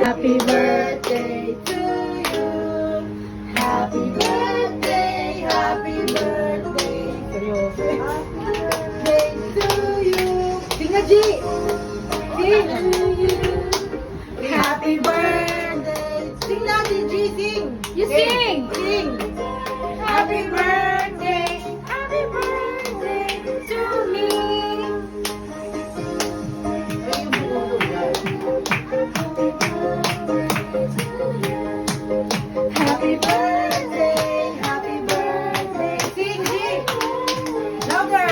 Happy birthday to you. Happy birthday, happy birthday. Happy birthday to you. Sing na, G! Sing! Happy birthday. Sing natin, G, sing! You sing! Sing! Happy birthday to me. Happy birthday, sing it, louder.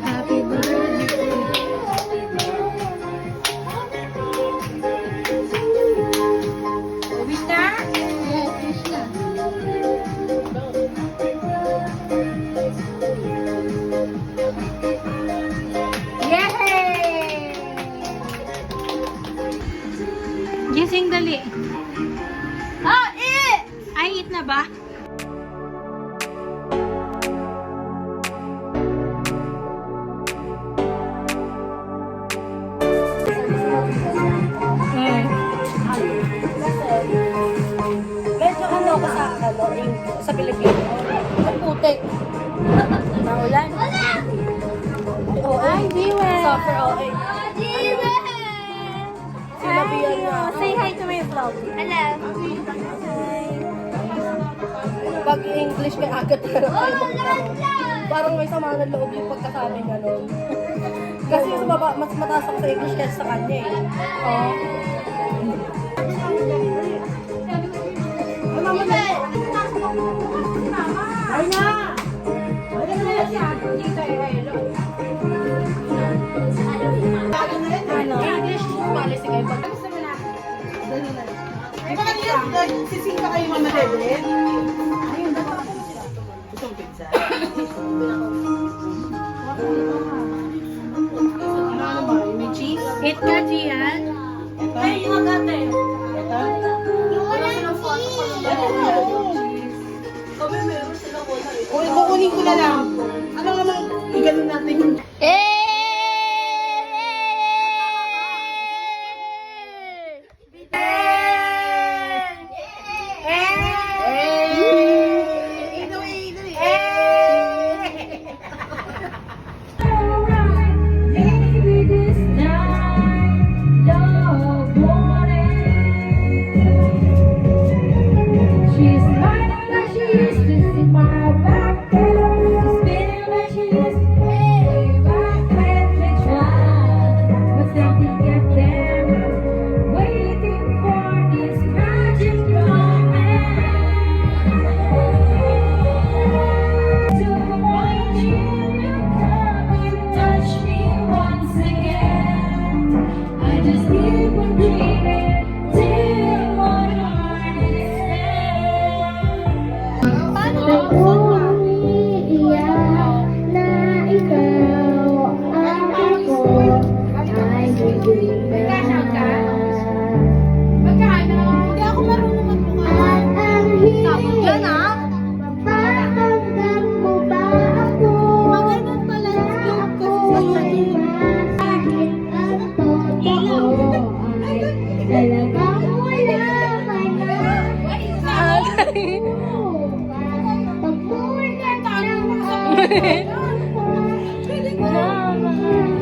Happy birthday. Wish na? Yes, wish na. Gising dali. Eat! Ay, eat na ba? Medyo ano ako sa Pilipino. Ang putik. Naulan. Oo, Ay, Diwen. suffer all. Sinabihan niya. Say hi to my vlog. Hello. Pag English may agad pero parang may sama ng loob yung pagkasabi niya nun. Kasi mas mataas ako sa English kaysa sa kanya eh. Oo. Ay na! Ano? English policy kayo. Pag gusto mo na. Bakit yun? Sising pa kayo Mama Deblet? Ayun, gusto mong pizza? Ano naman? May cheese? Eat ka, Gian. Ito? Ay, yung agate. Ito? Kami meron sila wala eh. O, kukunin ko na lang. Ano naman, iganon natin yung...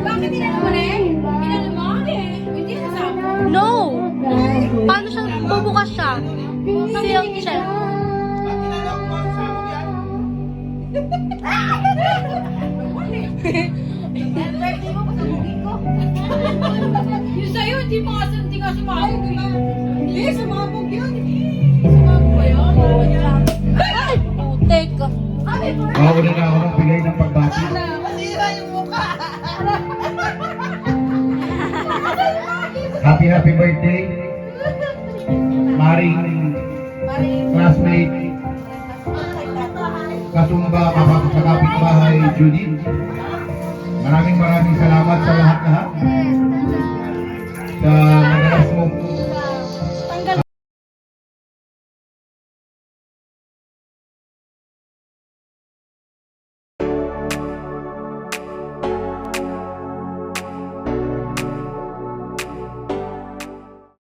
Bakit inano mo rin? Inano mo? Hindi sasama. No! Paano siya? Bubukas siya. Sealed siya. Yung sa'yo, hindi nga sumabog. Hindi, sumabog yun. Sumabog ba yun? Ay! Putek. Mauna na ako ng bigay ng pagbati. Masira yung mukha. Happy birthday. Maring classmate kasumba, sa kapitbahay Judith. Maraming salamat sa lahat-lahat. Sa madalas